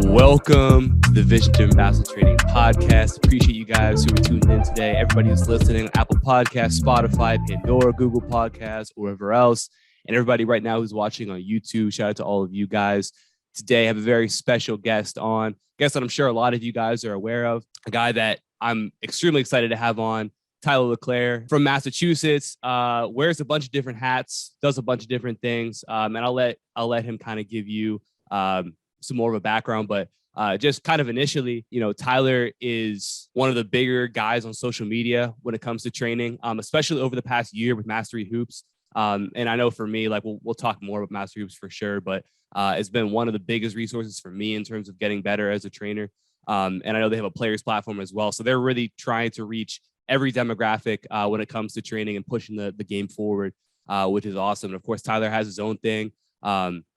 Welcome to the Vision Driven Basketball Training Podcast. Appreciate you guys who are tuned in today. Everybody who's listening, Apple Podcasts, Spotify, Pandora, Google Podcasts, or wherever else. And everybody right now who's watching on YouTube, shout out to all of you guys. Today I have a very special guest that I'm sure a lot of you guys are aware of, a guy that I'm extremely excited to have on, Tyler Leclerc from Massachusetts, wears a bunch of different hats, does a bunch of different things. And I'll let him kind of give you some more of a background, but just kind of initially, Tyler is one of the bigger guys on social media when it comes to training, especially over the past year with Mastery Hoops. And I know for me, like we'll talk more about Mastery Hoops for sure, but it's been one of the biggest resources for me in terms of getting better as a trainer. And I know they have a players platform as well. So they're really trying to reach every demographic when it comes to training and pushing the game forward, which is awesome. And of course, Tyler has his own thing.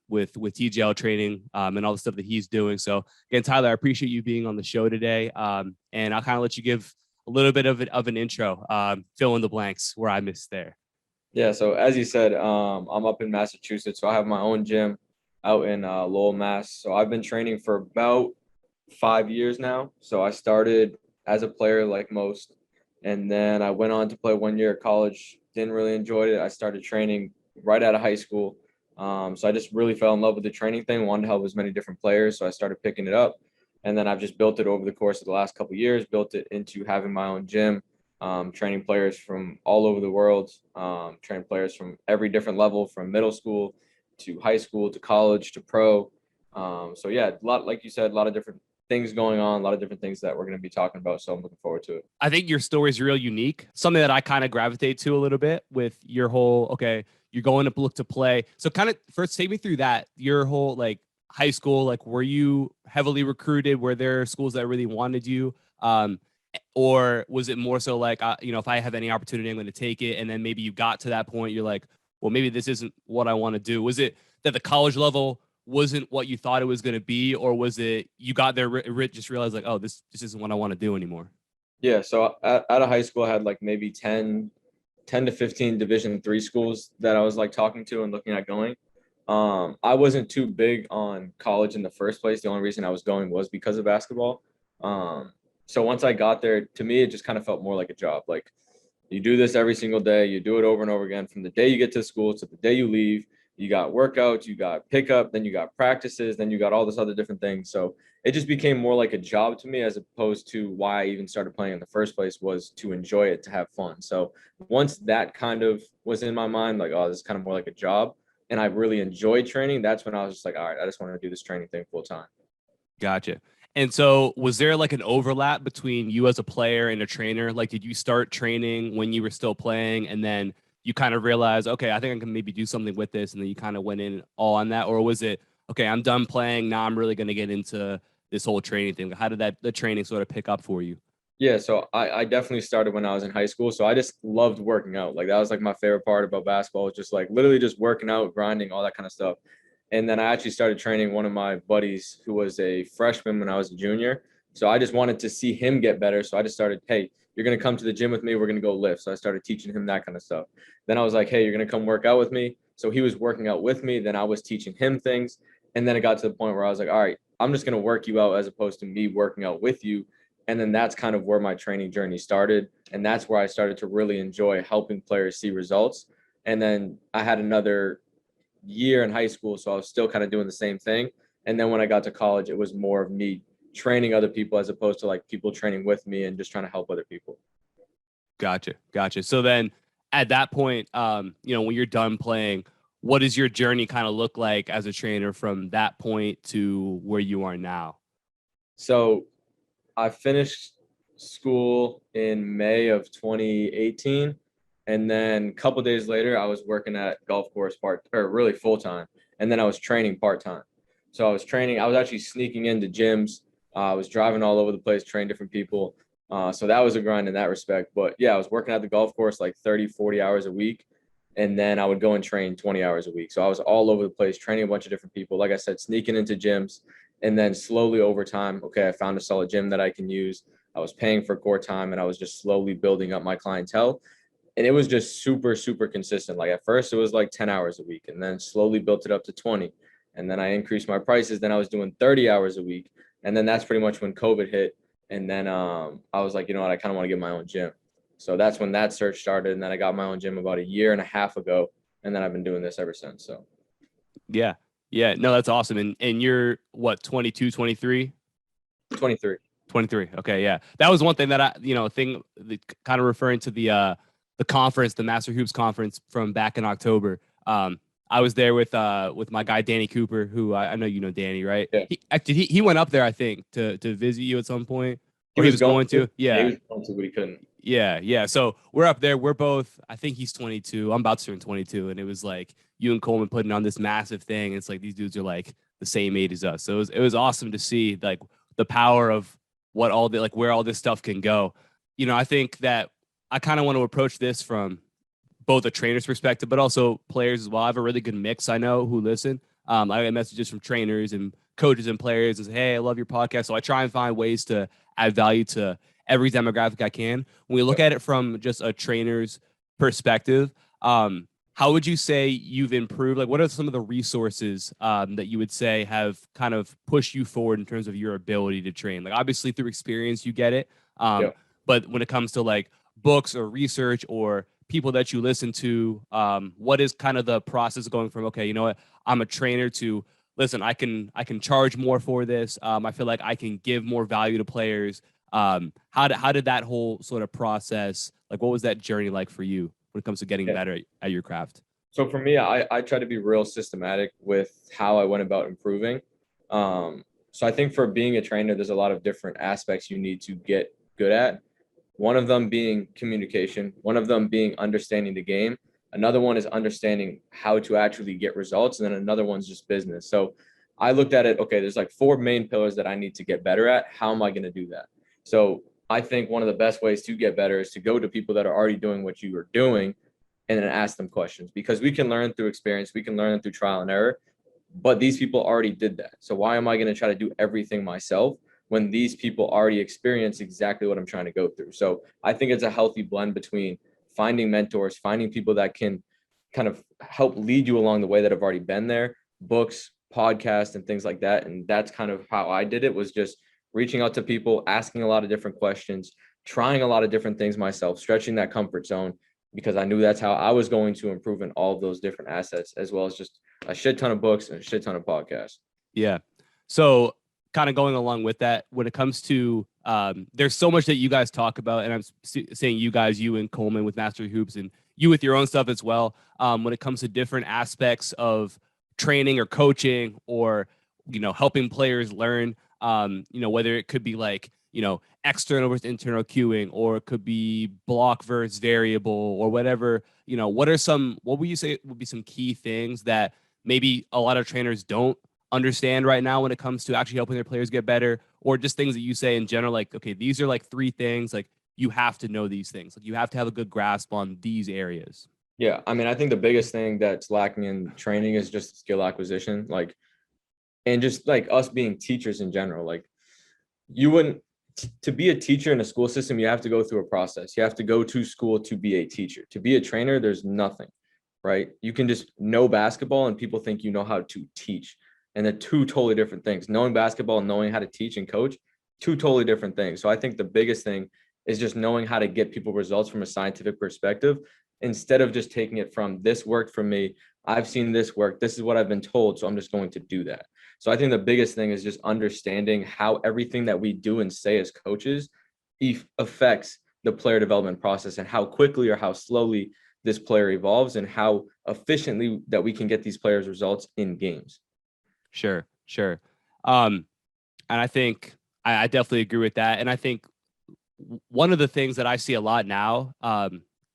With TGL training and all the stuff that he's doing. So again, Tyler, I appreciate you being on the show today. And I'll kind of let you give a little bit of an intro, fill in the blanks where I missed there. Yeah. So as you said, I'm up in Massachusetts. So I have my own gym out in Lowell, Mass. So I've been training for about 5 years now. So I started as a player like most, and then I went on to play 1 year at college. Didn't really enjoy it. I started training right out of high school. So I just really fell in love with the training thing, wanted to help as many different players. So I started picking it up, and then I've just built it over the course of the last couple of years, built it into having my own gym, training players from all over the world, training players from every different level, from middle school to high school to college to pro. So yeah, a lot, like you said, a lot of different things going on, a lot of different things that we're going to be talking about. So I'm looking forward to it. I think your story is real unique. Something that I kind of gravitate to a little bit with your whole, okay, you're going to look to play. So kind of first take me through that, your whole like high school, like were you heavily recruited? Were there schools that really wanted you? Or was it more so like, if I have any opportunity, I'm going to take it. And then maybe you got to that point, you're like, well, maybe this isn't what I want to do. Was it that the college level wasn't what you thought it was going to be? Or was it you got there, just realized like, oh, this isn't what I want to do anymore? Yeah. So out of high school, I had like maybe 10 to 15 Division III schools that I was like talking to and looking at going. I wasn't too big on college in the first place. The only reason I was going was because of basketball. So once I got there, to me, it just kind of felt more like a job. Like you do this every single day, you do it over and over again from the day you get to school to the day you leave. You got workouts, you got pickup, then you got practices, then you got all this other different things. So it just became more like a job to me, as opposed to why I even started playing in the first place, was to enjoy it, to have fun. So once that kind of was in my mind, like, oh, this is kind of more like a job, and I really enjoyed training, that's when I was just like, all right, I just want to do this training thing full time. Gotcha. And so was there like an overlap between you as a player and a trainer? Like, did you start training when you were still playing and then you kind of realized, okay, I think I can maybe do something with this, and then you kind of went in all on that? Or was it, okay, I'm done playing, now I'm really going to get into this whole training thing? How did the training sort of pick up for you? Yeah, so I definitely started when I was in high school. So I just loved working out. Like that was like my favorite part about basketball, was just like literally just working out, grinding, all that kind of stuff. And then I actually started training one of my buddies who was a freshman when I was a junior. So I just wanted to see him get better. So I just started, hey, you're going to come to the gym with me. We're going to go lift. So I started teaching him that kind of stuff. Then I was like, hey, you're going to come work out with me. So he was working out with me. Then I was teaching him things. And then it got to the point where I was like, all right, I'm just going to work you out as opposed to me working out with you. And then that's kind of where my training journey started. And that's where I started to really enjoy helping players see results. And then I had another year in high school, so I was still kind of doing the same thing. And then when I got to college, it was more of me training other people as opposed to like people training with me and just trying to help other people. Gotcha. So then at that point, when you're done playing, what does your journey kind of look like as a trainer from that point to where you are now? So I finished school in May of 2018. And then a couple days later, I was working at golf course really full time. And then I was training part time. So I was actually sneaking into gyms. I was driving all over the place, training different people. So that was a grind in that respect. But yeah, I was working at the golf course like 30, 40 hours a week. And then I would go and train 20 hours a week. So I was all over the place, training a bunch of different people. Like I said, sneaking into gyms. And then slowly over time, okay, I found a solid gym that I can use. I was paying for core time, and I was just slowly building up my clientele. And it was just super, super consistent. Like at first it was like 10 hours a week, and then slowly built it up to 20. And then I increased my prices. Then I was doing 30 hours a week. And then that's pretty much when COVID hit. And then I was like, you know what, I kind of want to get my own gym. So that's when that search started. And then I got my own gym about a year and a half ago. And then I've been doing this ever since. So Yeah. Yeah. No, that's awesome. And you're what, 22, 23? 23. 23. Okay, yeah. That was one thing that kind of referring to the conference, the Master Hoops conference from back in October. I was there with my guy Danny Cooper, who I know you know Danny, right? Yeah. He went up there, I think, to visit you at some point. He Or he was was going to. Yeah, Yeah. he was going to, but he couldn't. Yeah. So we're up there. We're both, I think he's 22. I'm about to turn 22. And it was like you and Coleman putting on this massive thing. It's like these dudes are like the same age as us. So it was awesome to see like the power of what all the like where all this stuff can go. You know, I think that I kind of want to approach this from both a trainer's perspective, but also players as well. I have a really good mix, I know, who listen. I get messages from trainers and coaches and players and say, hey, I love your podcast. So I try and find ways to add value to every demographic I can. When we look at it from just a trainer's perspective, how would you say you've improved? Like, what are some of the resources that you would say have kind of pushed you forward in terms of your ability to train? Like, obviously through experience, you get it. But when it comes to like books or research or people that you listen to, what is kind of the process going from, okay, you know what, I'm a trainer to listen, I can charge more for this. I feel like I can give more value to players. How did that whole sort of process, like what was that journey like for you when it comes to getting better at your craft? So for me, I try to be real systematic with how I went about improving. So I think for being a trainer, there's a lot of different aspects you need to get good at. One of them being communication, one of them being understanding the game. Another one is understanding how to actually get results. And then another one's just business. So I looked at it, okay, there's like 4 main pillars that I need to get better at. How am I going to do that? So I think one of the best ways to get better is to go to people that are already doing what you are doing and then ask them questions, because we can learn through experience. We can learn through trial and error, but these people already did that. So why am I going to try to do everything myself when these people already experience exactly what I'm trying to go through? So I think it's a healthy blend between finding mentors, finding people that can kind of help lead you along the way that have already been there, books, podcasts, and things like that. And that's kind of how I did it, was just reaching out to people, asking a lot of different questions, trying a lot of different things myself, stretching that comfort zone, because I knew that's how I was going to improve in all of those different assets, as well as just a shit ton of books and a shit ton of podcasts. Yeah. So kind of going along with that, when it comes to there's so much that you guys talk about, and I'm saying you guys, you and Coleman with Master Hoops, and you with your own stuff as well. When it comes to different aspects of training or coaching, or helping players learn, whether it could be like external versus internal cueing, or it could be block versus variable, or whatever. What would you say would be some key things that maybe a lot of trainers don't understand right now when it comes to actually helping their players get better, or just things that you say in general, like, okay, these are like 3 things, like you have to know these things, like you have to have a good grasp on these areas? Yeah, I mean, I think the biggest thing that's lacking in training is just skill acquisition, like, and just like us being teachers in general. Like, you wouldn't, to be a teacher in a school system, you have to go through a process. You have to go to school to be a teacher. To be a trainer, there's nothing, right? You can just know basketball and people think you know how to teach. And they're 2 totally different things. Knowing basketball and knowing how to teach and coach, 2 totally different things. So I think the biggest thing is just knowing how to get people results from a scientific perspective, instead of just taking it from, this worked for me, I've seen this work, this is what I've been told, so I'm just going to do that. So I think the biggest thing is just understanding how everything that we do and say as coaches affects the player development process, and how quickly or how slowly this player evolves, and how efficiently that we can get these players results in games. Sure. And I think I definitely agree with that. And I think one of the things that I see a lot now,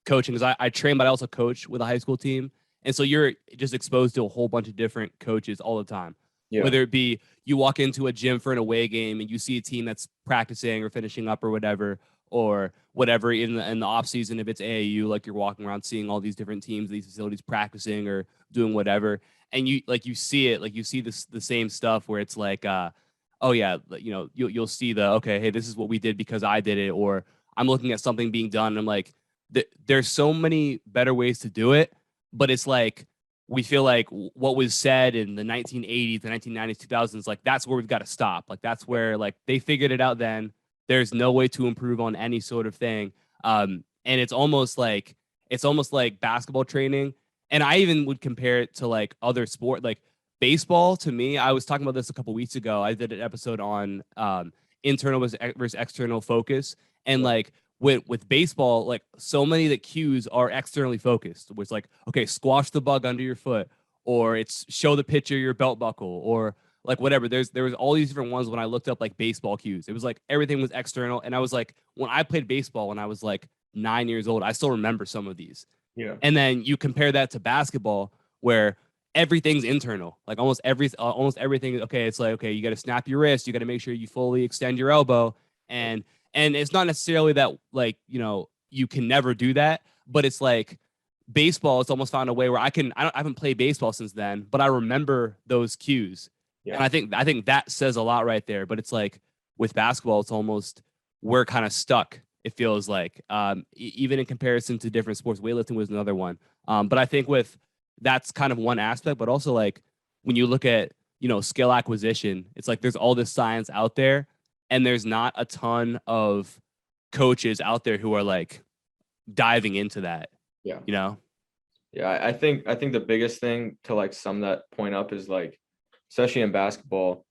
coaching, is I train, but I also coach with a high school team. And so you're just exposed to a whole bunch of different coaches all the time. Yeah. Whether it be you walk into a gym for an away game and you see a team that's practicing or finishing up or whatever in the off season, if it's AAU, like you're walking around seeing all these different teams, these facilities practicing or doing whatever. And you see it, like you see the same stuff where it's like, oh yeah, you'll see okay, hey, this is what we did because I did it, or I'm looking at something being done and I'm like, there's so many better ways to do it, but it's like we feel like what was said in the 1980s, the 1990s, 2000s, like that's where we've got to stop. Like that's where like they figured it out then. There's no way to improve on any sort of thing. And it's almost like basketball training. And I even would compare it to like other sport, like baseball. To me, I was talking about this a couple weeks ago. I did an episode on internal versus external focus, and Yeah. like with baseball, like so many of the cues are externally focused. Where it's like, okay, squash the bug under your foot, or it's show the pitcher your belt buckle, or like whatever. There was all these different ones when I looked up like baseball cues. It was like everything was external, and I was like, when I played baseball when I was like 9 years old, I still remember some of these. Yeah. And then you compare that to basketball, where everything's internal. Like almost everything. Okay, it's like, okay, you got to snap your wrist, you got to make sure you fully extend your elbow, and it's not necessarily that like you can never do that, but it's like baseball. It's almost found a way where I haven't played baseball since then, but I remember those cues, Yeah. and I think that says a lot right there. But it's like with basketball, it's almost we're kind of stuck. It feels like even in comparison to different sports, weightlifting was another one. But I think with that's kind of one aspect, but also like when you look at skill acquisition, it's like there's all this science out there, and there's not a ton of coaches out there who are like diving into that. Yeah. You know? Yeah. I think the biggest thing to like sum that point up is like, especially in basketball,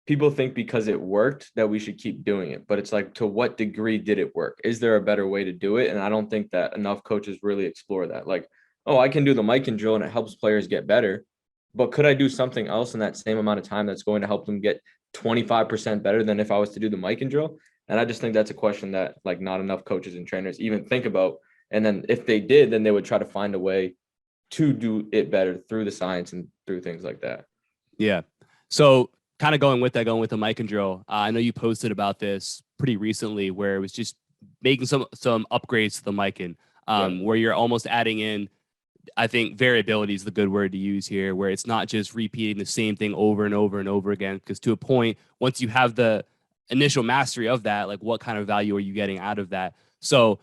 people think because it worked that we should keep doing it. But it's like, to what degree did it work? Is there a better way to do it? And I don't think that enough coaches really explore that. Like, oh, I can do the mic and drill and it helps players get better. But could I do something else in that same amount of time that's going to help them get 25% better than if I was to do the mic and drill? And I just think that's a question that like not enough coaches and trainers even think about. And then if they did, then they would try to find a way to do it better through the science and through things like that. Yeah. So kind of going with the mic and drill. I know you posted about this pretty recently, where it was just making some upgrades to the mic and where you're almost adding in. I think variability is the good word to use here, where it's not just repeating the same thing over and over and over again. Because to a point, once you have the initial mastery of that, like what kind of value are you getting out of that? So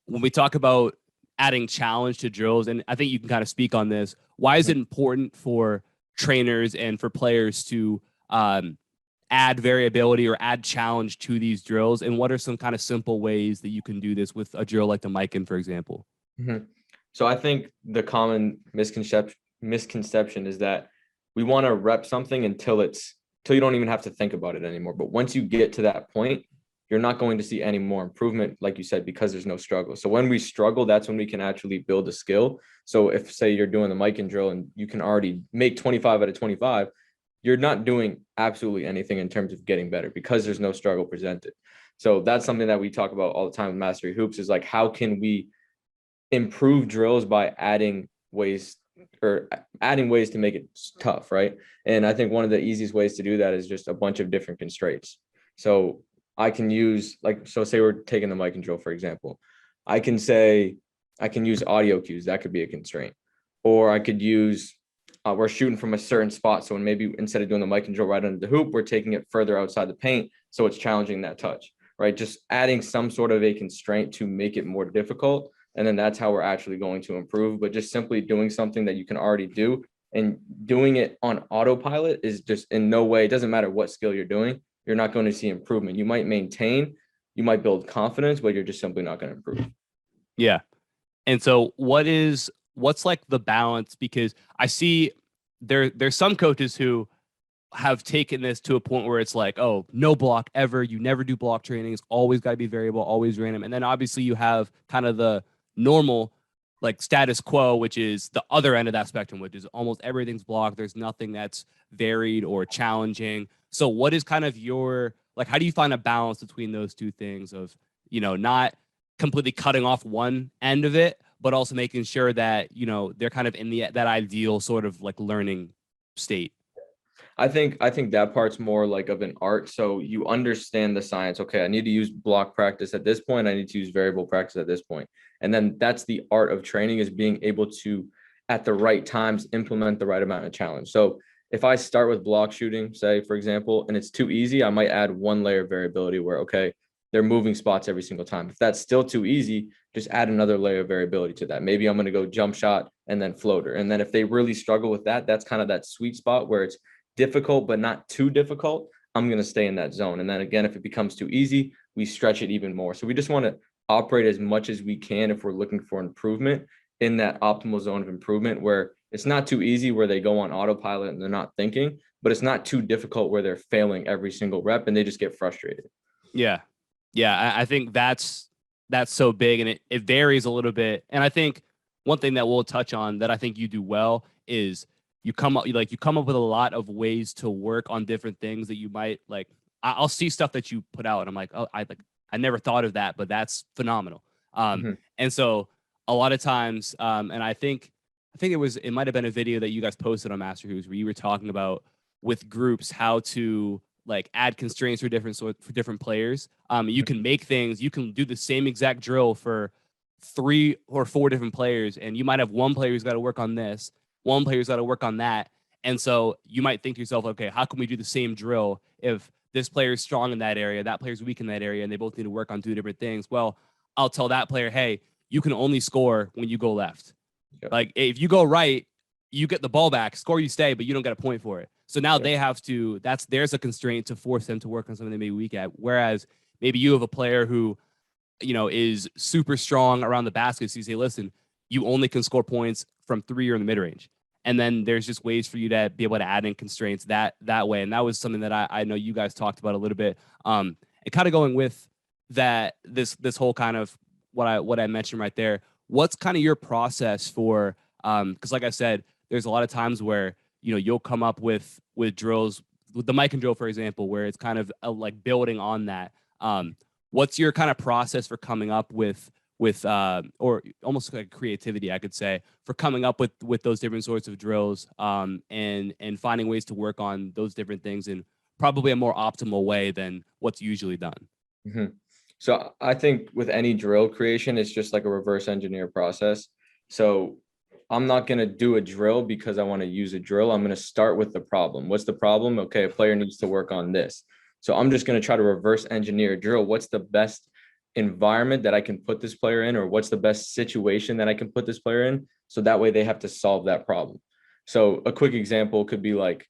when we talk about adding challenge to drills, and I think you can kind of speak on this, why is it important for trainers and for players to add variability or add challenge to these drills? And what are some kind of simple ways that you can do this with a drill like the Mikan, for example? Mm-hmm. So I think the common misconception is that we want to rep something until you don't even have to think about it anymore. But once you get to that point, you're not going to see any more improvement, like you said, because there's no struggle. So when we struggle, that's when we can actually build a skill. So if, say, you're doing the mic and drill and you can already make 25 out of 25, you're not doing absolutely anything in terms of getting better because there's no struggle presented. So that's something that we talk about all the time with Mastery Hoops, is like, how can we improve drills by adding ways to make it tough, right? And I think one of the easiest ways to do that is just a bunch of different constraints. So I can use, like, so say we're taking the mic and drill, for example. I can use audio cues. That could be a constraint. Or I could use, we're shooting from a certain spot. So maybe instead of doing the mic and drill right under the hoop, we're taking it further outside the paint. So it's challenging that touch, right? Just adding some sort of a constraint to make it more difficult. And then that's how we're actually going to improve. But just simply doing something that you can already do and doing it on autopilot is just in no way, it doesn't matter what skill you're doing, you're not going to see improvement. You might maintain, you might build confidence, but you're just simply not going to improve. Yeah. And so what's like the balance? Because I see there's some coaches who have taken this to a point where it's like, oh, no block ever. You never do block training. It's always got to be variable, always random. And then obviously you have kind of the normal like status quo, which is the other end of that spectrum, which is almost everything's blocked. There's nothing that's varied or challenging. So what is kind of your, like, how do you find a balance between those two things of, not completely cutting off one end of it, but also making sure that, they're kind of in that ideal sort of like learning state? I think that part's more like of an art. So you understand the science. Okay, I need to use block practice at this point. I need to use variable practice at this point. And then that's the art of training, is being able to, at the right times, implement the right amount of challenge. So if I start with block shooting, say, for example, and it's too easy, I might add one layer of variability where, okay, they're moving spots every single time. If that's still too easy, just add another layer of variability to that. Maybe I'm going to go jump shot and then floater. And then if they really struggle with that, that's kind of that sweet spot where it's difficult, but not too difficult. I'm going to stay in that zone. And then again, if it becomes too easy, we stretch it even more. So we just want to operate as much as we can if we're looking for improvement in that optimal zone of improvement where it's not too easy where they go on autopilot and they're not thinking, but it's not too difficult where they're failing every single rep and they just get frustrated. Yeah. Yeah. I think that's so big, and it varies a little bit. And I think one thing that we'll touch on that I think you do well is you come up with a lot of ways to work on different things that you might like. I'll see stuff that you put out and I'm like, oh, I never thought of that, but that's phenomenal. And so a lot of times, and I think it might have been a video that you guys posted on Master Who's where you were talking about with groups how to like add constraints for different players. You can make things, you can do the same exact drill for 3 or 4 different players, and you might have one player who's got to work on this, one player's got to work on that. And so you might think to yourself, okay, how can we do the same drill if this player is strong in that area, that player's weak in that area, and they both need to work on 2 different things? Well, I'll tell that player, hey, you can only score when you go left. Yep. Like if you go right, you get the ball back, score, you stay, but you don't get a point for it. So now they have to, there's a constraint to force them to work on something they may be weak at. Whereas maybe you have a player who, is super strong around the basket. So you say, listen, you only can score points from 3 or in the mid range. And then there's just ways for you to be able to add in constraints that way. And that was something that I know you guys talked about a little bit. And kind of going with that, this whole kind of what I mentioned right there. What's kind of your process for, because like I said, there's a lot of times where, you'll come up with drills, with the mic and drill, for example, where it's kind of like building on that. What's your kind of process for coming up with or almost like creativity, I could say, for coming up with those different sorts of drills, and finding ways to work on those different things in probably a more optimal way than what's usually done? Mm-hmm. So I think with any drill creation, it's just like a reverse engineer process. So I'm not going to do a drill because I want to use a drill. I'm going to start with the problem. What's the problem? Okay, a player needs to work on this. So I'm just going to try to reverse engineer a drill. What's the best environment that I can put this player in, or what's the best situation that I can put this player in? So that way they have to solve that problem. So a quick example could be like,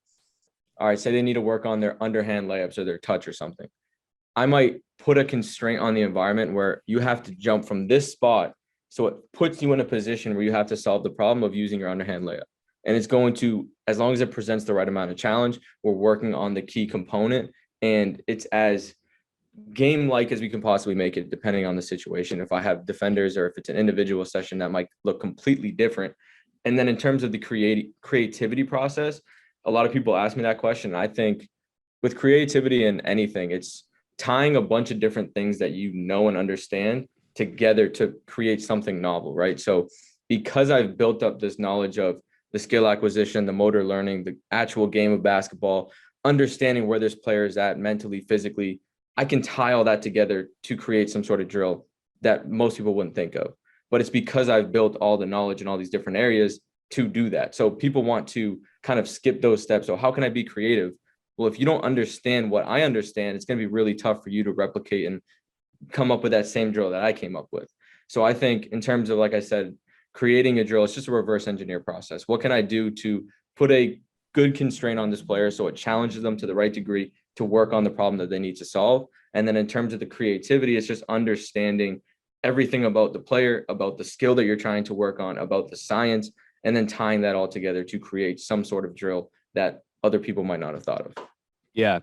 all right, say they need to work on their underhand layups or their touch or something. I might put a constraint on the environment where you have to jump from this spot. So it puts you in a position where you have to solve the problem of using your underhand layup. And it's going to, as long as it presents the right amount of challenge, we're working on the key component, and it's as game-like as we can possibly make it, depending on the situation. If I have defenders or if it's an individual session, that might look completely different. And then in terms of the creativity process, a lot of people ask me that question. I think with creativity in anything, it's tying a bunch of different things that you know and understand together to create something novel, right? So because I've built up this knowledge of the skill acquisition, the motor learning, the actual game of basketball, understanding where this player is at mentally, physically, I can tie all that together to create some sort of drill that most people wouldn't think of. But it's because I've built all the knowledge in all these different areas to do that. So people want to kind of skip those steps. So how can I be creative? Well, if you don't understand what I understand, it's going to be really tough for you to replicate and come up with that same drill that I came up with. So I think in terms of, like I said, creating a drill, it's just a reverse engineer process. What can I do to put a good constraint on this player so it challenges them to the right degree to work on the problem that they need to solve? And then in terms of the creativity, it's just understanding everything about the player, about the skill that you're trying to work on, about the science, and then tying that all together to create some sort of drill that other people might not have thought of. Yeah.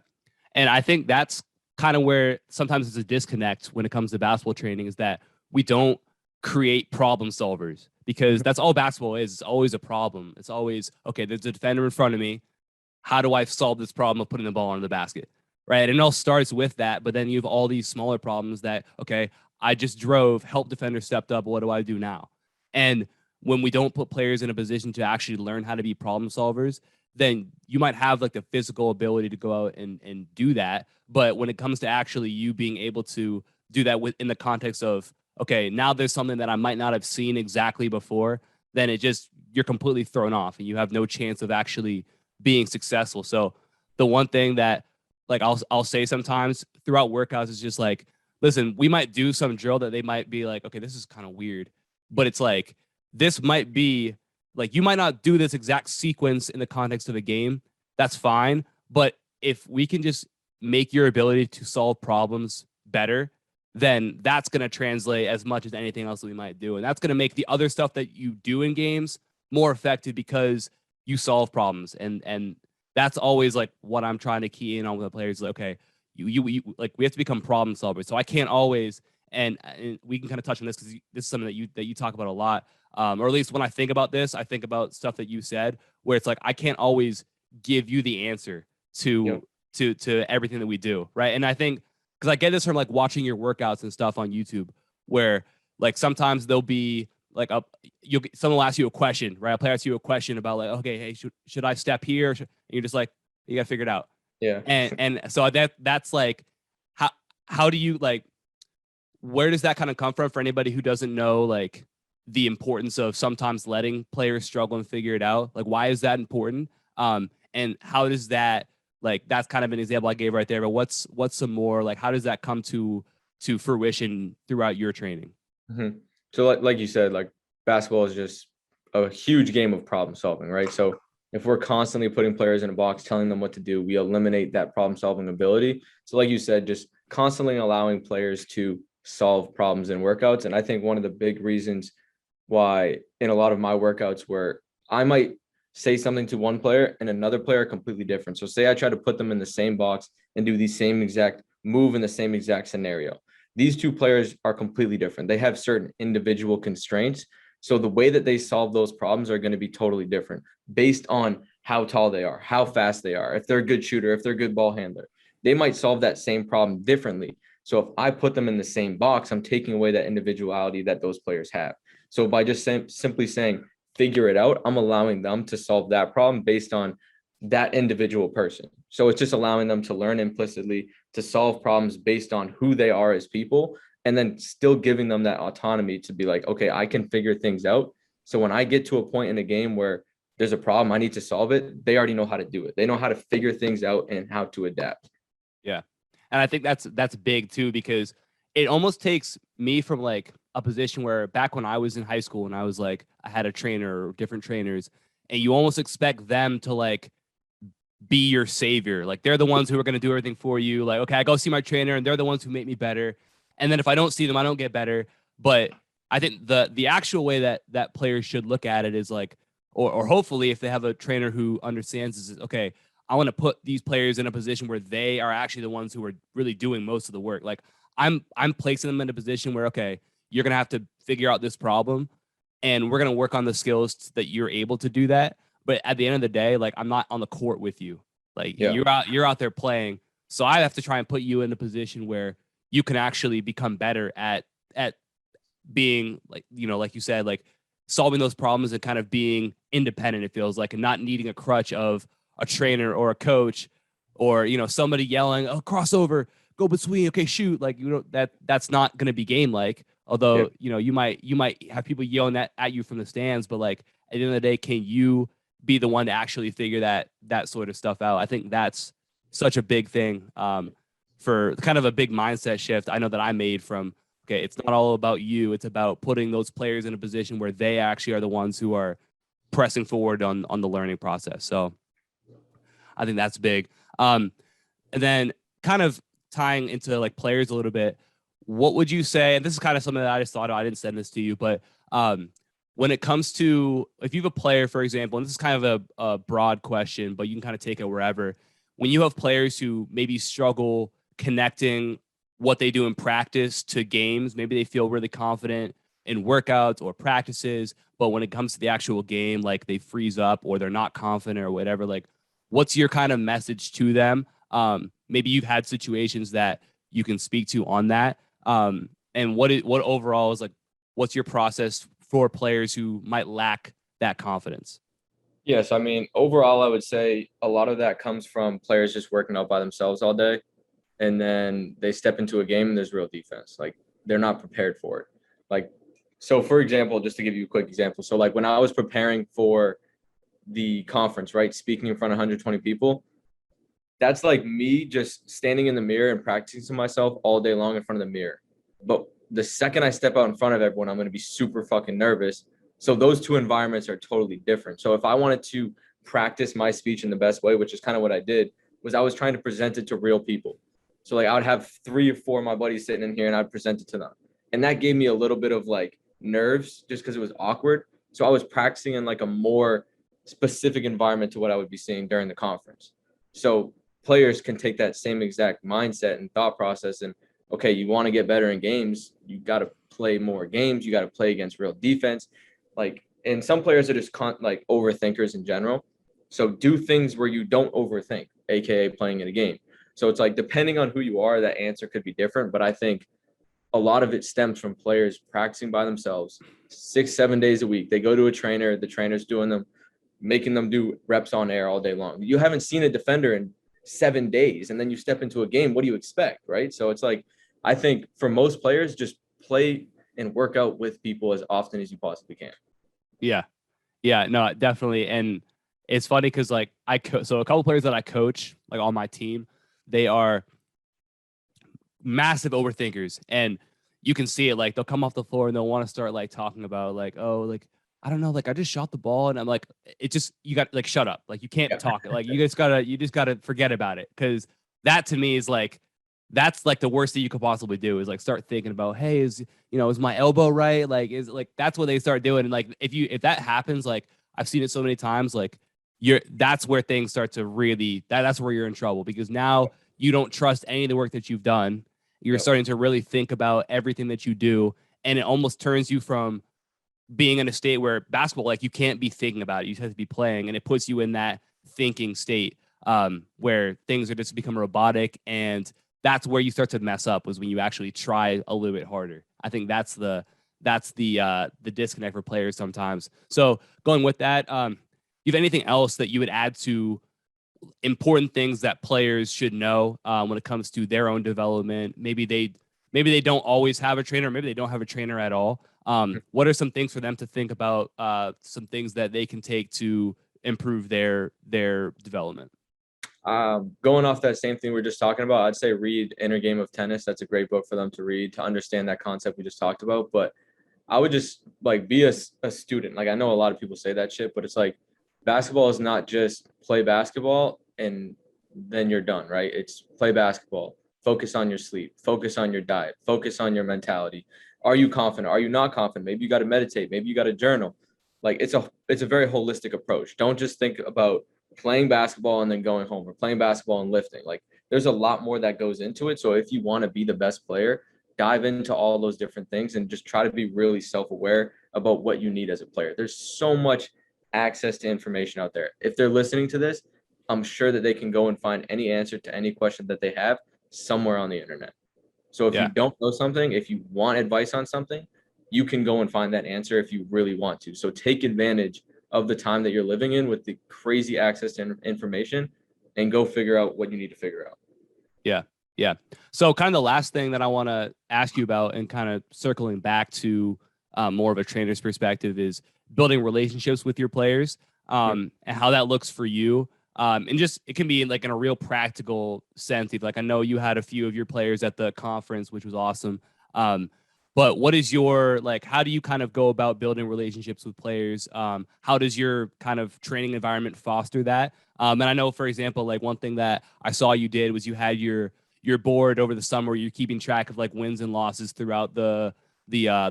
And I think that's kind of where sometimes it's a disconnect when it comes to basketball training, is that we don't create problem solvers, because that's all basketball is. It's always a problem. It's always, okay, there's a defender in front of me. How do I solve this problem of putting the ball into the basket? Right. And it all starts with that. But then you have all these smaller problems that, okay, I just drove, help defender stepped up. What do I do now? And when we don't put players in a position to actually learn how to be problem solvers, then you might have like the physical ability to go out and do that. But when it comes to actually you being able to do that within the context of, okay, now there's something that I might not have seen exactly before, then you're completely thrown off and you have no chance of actually being successful. So the one thing that like I'll say sometimes throughout workouts is just like, listen, we might do some drill that they might be like, okay, this is kind of weird, but it's like, this might be like, you might not do this exact sequence in the context of a game. That's fine. But if we can just make your ability to solve problems better, then that's going to translate as much as anything else that we might do. And that's going to make the other stuff that you do in games more effective because you solve problems. And that's always like what I'm trying to key in on with the players. Like, okay, you like, we have to become problem solvers. So I can't always, and we can kind of touch on this because this is something that you talk about a lot. Or at least when I think about this, I think about stuff that you said where it's like, I can't always give you the answer to everything that we do. Right. And I think, because I get this from like watching your workouts and stuff on YouTube, where like sometimes there'll be like someone will ask you a question, right? A player asks you a question about like, okay, hey, should I step here? And you're just like, you got to figure it out. Yeah. And so that's like, how do you like, where does that kind of come from for anybody who doesn't know like the importance of sometimes letting players struggle and figure it out? Like, why is that important? And how does that, like, that's kind of an example I gave right there, but what's some more, like, how does that come to fruition throughout your training? Mm-hmm. So like you said, like basketball is just a huge game of problem solving, right? So if we're constantly putting players in a box, telling them what to do, we eliminate that problem solving ability. So like you said, just constantly allowing players to solve problems in workouts. And I think one of the big reasons why in a lot of my workouts where I might say something to one player and another player completely different. So say I try to put them in the same box and do the same exact move in the same exact scenario. These two players are completely different. They have certain individual constraints. So the way that they solve those problems are going to be totally different based on how tall they are, how fast they are, if they're a good shooter, if they're a good ball handler. They might solve that same problem differently. So if I put them in the same box, I'm taking away that individuality that those players have. So by just simply saying, figure it out, I'm allowing them to solve that problem based on that individual person. So it's just allowing them to learn implicitly, to solve problems based on who they are as people, and then still giving them that autonomy to be like, okay, I can figure things out. So when I get to a point in a game where there's a problem, I need to solve it, they already know how to do it. They know how to figure things out and how to adapt. Yeah. And I think that's big too, because it almost takes me from like a position where back when I was in high school and I was like, I had a trainer or different trainers, and you almost expect them to like be your savior. Like, they're the ones who are going to do everything for you. Like, okay, I go see my trainer and they're the ones who make me better. And then if I don't see them, I don't get better. But I think the actual way that players should look at it is like, or hopefully if they have a trainer who understands this, is okay, I want to put these players in a position where they are actually the ones who are really doing most of the work. Like, I'm placing them in a position where, okay, you're going to have to figure out this problem and we're going to work on the skills that you're able to do that. But at the end of the day, like, I'm not on the court with you. Like, Yeah. you're out there playing. So I have to try and put you in a position where you can actually become better at being, like, you know, like you said, like solving those problems and kind of being independent, it feels like, and not needing a crutch of a trainer or a coach or, you know, somebody yelling, oh, crossover, go between, okay, shoot. Like, you know, that's not going to be game like. Although, you know, you might have people yelling that at you from the stands, but like at the end of the day, can you be the one to actually figure that sort of stuff out? I think that's such a big thing, for kind of a big mindset shift I know that I made from, okay, it's not all about you. It's about putting those players in a position where they actually are the ones who are pressing forward on the learning process. So I think that's big. And then kind of tying into like players a little bit, what would you say? And this is kind of something that I just thought of, I didn't send this to you, but when it comes to, if you have a player, for example, and this is kind of a broad question, but you can kind of take it wherever. When you have players who maybe struggle connecting what they do in practice to games, maybe they feel really confident in workouts or practices, but when it comes to the actual game, like they freeze up or they're not confident or whatever, like what's your kind of message to them? Maybe you've had situations that you can speak to on that. And what overall is like, what's your process for players who might lack that confidence? Yes, I mean, overall, I would say a lot of that comes from players just working out by themselves all day. And then they step into a game and there's real defense. Like, they're not prepared for it. Like, so for example, just to give you a quick example. So like when I was preparing for the conference, right, speaking in front of 120 people, that's like me just standing in the mirror and practicing to myself all day long in front of the mirror. But the second I step out in front of everyone, I'm going to be super fucking nervous. So those two environments are totally different. So if I wanted to practice my speech in the best way, which is kind of what I did, was I was trying to present it to real people. So like I would have 3 or 4 of my buddies sitting in here and I'd present it to them. And that gave me a little bit of like nerves just because it was awkward. So I was practicing in like a more specific environment to what I would be seeing during the conference. So players can take that same exact mindset and thought process and okay, you want to get better in games, you got to play more games, you got to play against real defense. Like, and some players are just like overthinkers in general. So do things where you don't overthink, aka playing in a game. So it's like depending on who you are, that answer could be different. But I think a lot of it stems from players practicing by themselves 6-7 days a week. They go to a trainer, the trainer's doing them, making them do reps on air all day long. You haven't seen a defender in 7 days, and then you step into a game. What do you expect, right? So it's like I think for most players, just play and work out with people as often as you possibly can. Yeah. Yeah, no, definitely. And it's funny because like so a couple players that I coach like on my team, they are massive overthinkers, and you can see it. Like they'll come off the floor and they'll want to start like talking about like, oh, like I don't know, like I just shot the ball, and I'm like, it just you got like shut up, like you can't talk, like you just gotta forget about it, because that to me is like that's like the worst thing you could possibly do is like start thinking about, hey, is my elbow right, like is like that's what they start doing, and like if that happens, like I've seen it so many times, like that's where things start to really that's where you're in trouble, because now you don't trust any of the work that you've done. You're starting to really think about everything that you do, and it almost turns you from being in a state where basketball, like you can't be thinking about it, you have to be playing, and it puts you in that thinking state where things are just become robotic, and that's where you start to mess up, was when you actually try a little bit harder. I think that's the disconnect for players sometimes. So going with that, you have anything else that you would add to important things that players should know when it comes to their own development? Maybe they don't always have a trainer, maybe they don't have a trainer at all. What are some things for them to think about, some things that they can take to improve their development? Going off that same thing we are just talking about, I'd say read Inner Game of Tennis. That's a great book for them to read to understand that concept we just talked about. But I would just like be a student. Like I know a lot of people say that shit, but it's like basketball is not just play basketball and then you're done, right? It's play basketball, focus on your sleep, focus on your diet, focus on your mentality. Are you confident? Are you not confident? Maybe you got to meditate. Maybe you got to journal. Like it's a very holistic approach. Don't just think about playing basketball and then going home, or playing basketball and lifting. Like there's a lot more that goes into it. So if you want to be the best player, dive into all those different things and just try to be really self-aware about what you need as a player. There's so much access to information out there. If they're listening to this, I'm sure that they can go and find any answer to any question that they have somewhere on the internet. So if you don't know something, if you want advice on something, you can go and find that answer if you really want to. So take advantage of the time that you're living in with the crazy access to information, and go figure out what you need to figure out. Yeah. Yeah. So kind of the last thing that I want to ask you about, and kind of circling back to more of a trainer's perspective, is building relationships with your players, and how that looks for you. And just, it can be like in a real practical sense. Like I know you had a few of your players at the conference, which was awesome. But what is your, like, how do you kind of go about building relationships with players? How does your kind of training environment foster that? And I know, for example, like one thing that I saw you did was you had your board over the summer where you're keeping track of like wins and losses throughout the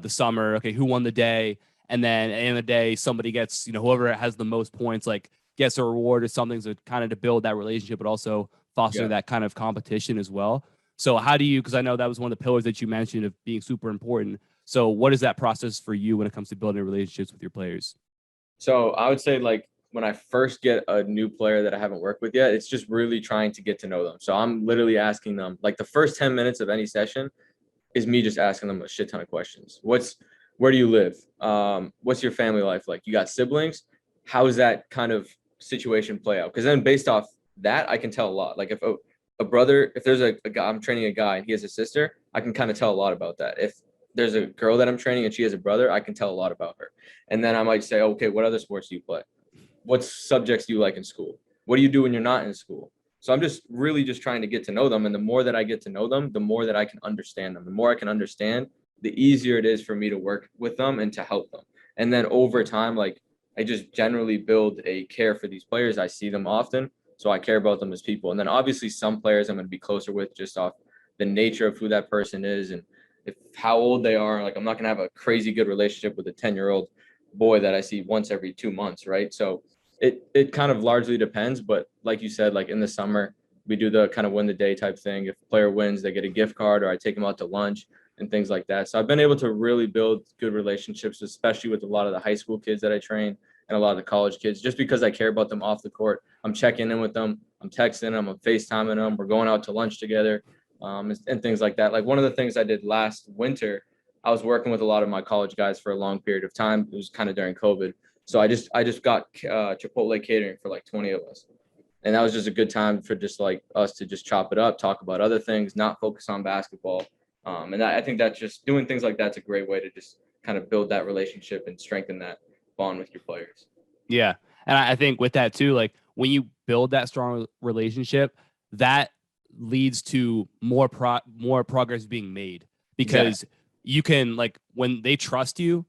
summer. Okay, who won the day? And then at the end of the day, somebody gets, whoever has the most points, like gets a reward or something, to kind of to build that relationship, but also foster that kind of competition as well. So how do you, because I know that was one of the pillars that you mentioned of being super important. So what is that process for you when it comes to building relationships with your players? So I would say, like, when I first get a new player that I haven't worked with yet, it's just really trying to get to know them. So I'm literally asking them, like the first 10 minutes of any session is me just asking them a shit ton of questions. Where do you live? What's your family life like? You got siblings? How does that kind of situation play out? Because then based off that, I can tell a lot. Like if a brother, if there's a guy, I'm training a guy and he has a sister, I can kind of tell a lot about that. If there's a girl that I'm training and she has a brother, I can tell a lot about her. And then I might say, okay, what other sports do you play? What subjects do you like in school? What do you do when you're not in school? So I'm just really just trying to get to know them. And the more that I get to know them, the more that I can understand them. The more I can understand, the easier it is for me to work with them and to help them. And then over time, like I just generally build a care for these players. I see them often, so I care about them as people. And then obviously some players I'm going to be closer with just off the nature of who that person is and if how old they are. Like I'm not going to have a crazy good relationship with a 10-year-old boy that I see once every 2 months, right? So it kind of largely depends, but like you said, like in the summer, we do the kind of win the day type thing. If a player wins, they get a gift card, or I take them out to lunch and things like that. So I've been able to really build good relationships, especially with a lot of the high school kids that I train and a lot of the college kids, just because I care about them off the court. I'm checking in with them, I'm texting them, I'm FaceTiming them, we're going out to lunch together, and things like that. Like one of the things I did last winter, I was working with a lot of my college guys for a long period of time. It was kind of during COVID. So I just got Chipotle catering for like 20 of us. And that was just a good time for just like us to just chop it up, talk about other things, not focus on basketball. And I think that's just doing things like that's a great way to just kind of build that relationship and strengthen that bond with your players. Yeah. And I think with that too, like when you build that strong relationship, that leads to more progress being made because you can, like, when they trust you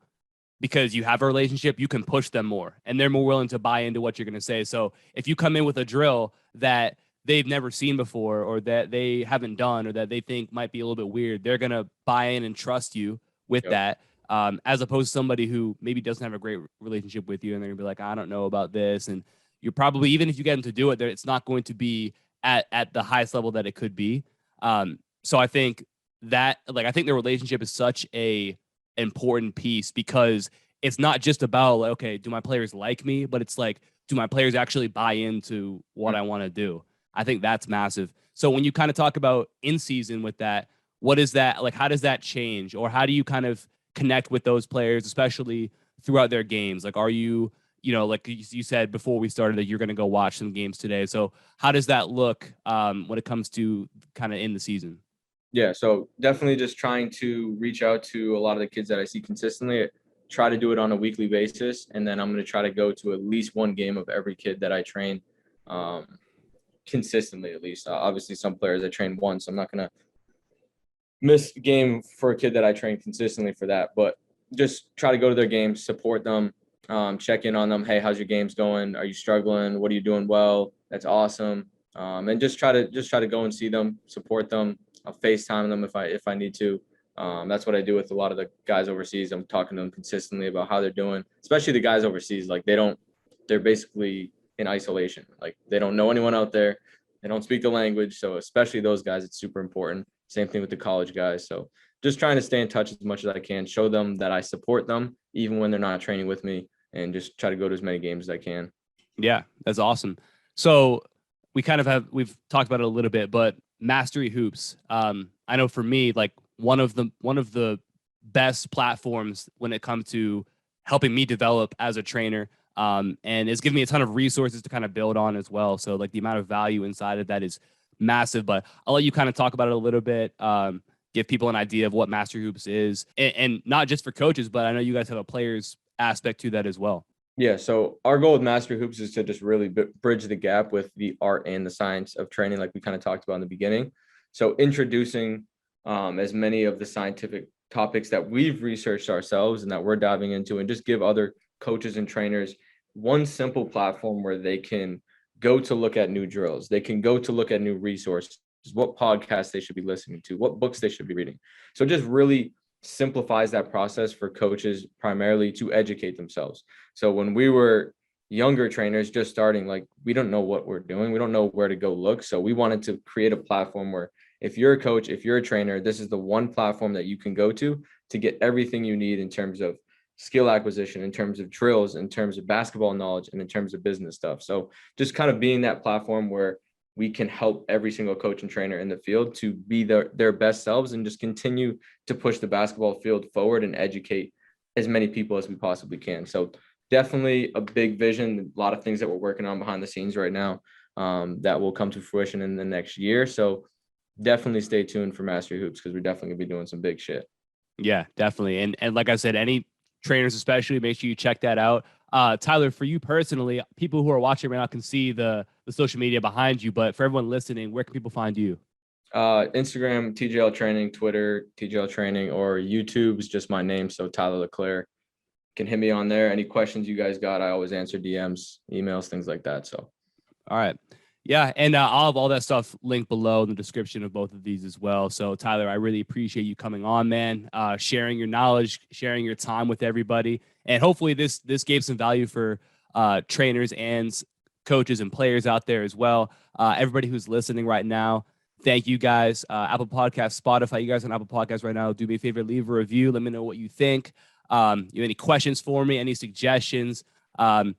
because you have a relationship, you can push them more and they're more willing to buy into what you're going to say. So if you come in with a drill that they've never seen before or that they haven't done or that they think might be a little bit weird, they're going to buy in and trust you with that. As opposed to somebody who maybe doesn't have a great relationship with you and they're gonna be like, I don't know about this. And you're probably, even if you get them to do it, it's not going to be at the highest level that it could be. So I think that, like, I think the relationship is such a important piece because it's not just about like, okay, do my players like me? But it's like, do my players actually buy into what I want to do? I think that's massive. So when you kind of talk about in season with that, what is that like? How does that change, or how do you kind of connect with those players, especially throughout their games? Like, are you, like you said before we started that you're going to go watch some games today. So how does that look when it comes to kind of in the season? Yeah, so definitely just trying to reach out to a lot of the kids that I see consistently, try to do it on a weekly basis. And then I'm going to try to go to at least one game of every kid that I train consistently, at least. Obviously, some players I train once. I'm not going to miss a game for a kid that I train consistently for that. But just try to go to their games, support them, check in on them. Hey, how's your games going? Are you struggling? What are you doing well? That's awesome. And just try to go and see them, support them. I'll FaceTime them if I need to. That's what I do with a lot of the guys overseas. I'm talking to them consistently about how they're doing, especially the guys overseas. Like they're basically in isolation. Like they don't know anyone out there. They don't speak the language. So especially those guys, it's super important. Same thing with the college guys. So just trying to stay in touch as much as I can, show them that I support them, even when they're not training with me, and just try to go to as many games as I can. Yeah, that's awesome. So we've talked about it a little bit, but Mastery Hoops. I know for me, like one of the best platforms when it comes to helping me develop as a trainer. And it's given me a ton of resources to kind of build on as well. So like the amount of value inside of that is massive, but I'll let you kind of talk about it a little bit. Give people an idea of what Mastery Hoops is, and not just for coaches, but I know you guys have a players aspect to that as well. Yeah, so our goal with Mastery Hoops is to just really bridge the gap with the art and the science of training, like we kind of talked about in the beginning. So introducing as many of the scientific topics that we've researched ourselves and that we're diving into, and just give other coaches and trainers one simple platform where they can go to look at new drills. They can go to look at new resources, what podcasts they should be listening to, what books they should be reading. So just really simplifies that process for coaches primarily to educate themselves. So when we were younger trainers just starting, like we don't know what we're doing. We don't know where to go look. So we wanted to create a platform where if you're a coach, if you're a trainer, this is the one platform that you can go to get everything you need in terms of skill acquisition, in terms of drills, in terms of basketball knowledge, and in terms of business stuff. So just kind of being that platform where we can help every single coach and trainer in the field to be their best selves and just continue to push the basketball field forward and educate as many people as we possibly can. So definitely a big vision, a lot of things that we're working on behind the scenes right now that will come to fruition in the next year. So definitely stay tuned for Mastery Hoops because we're definitely gonna be doing some big shit. Yeah, definitely. And like I said, any trainers especially, make sure you check that out. Tyler, for you personally, people who are watching right now can see the the social media behind you. But for everyone listening, where can people find you? Instagram, TJL Training, Twitter, TJL Training, or YouTube's just my name. So Tyler Leclerc. Can hit me on there. Any questions you guys got, I always answer DMs, emails, things like that. So, all right. Yeah. And I'll have all that stuff linked below in the description of both of these as well. So Tyler, I really appreciate you coming on, man, sharing your knowledge, sharing your time with everybody. And hopefully this gave some value for trainers and coaches and players out there as well. Everybody who's listening right now, thank you guys. Apple Podcasts, Spotify, you guys on Apple Podcasts right now, do me a favor, leave a review. Let me know what you think. You have any questions for me, any suggestions? And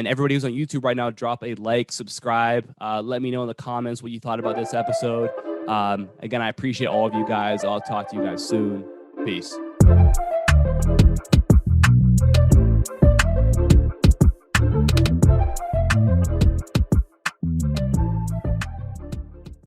everybody who's on YouTube right now, drop a like, subscribe. Let me know in the comments what you thought about this episode. Again, I appreciate all of you guys. I'll talk to you guys soon. Peace.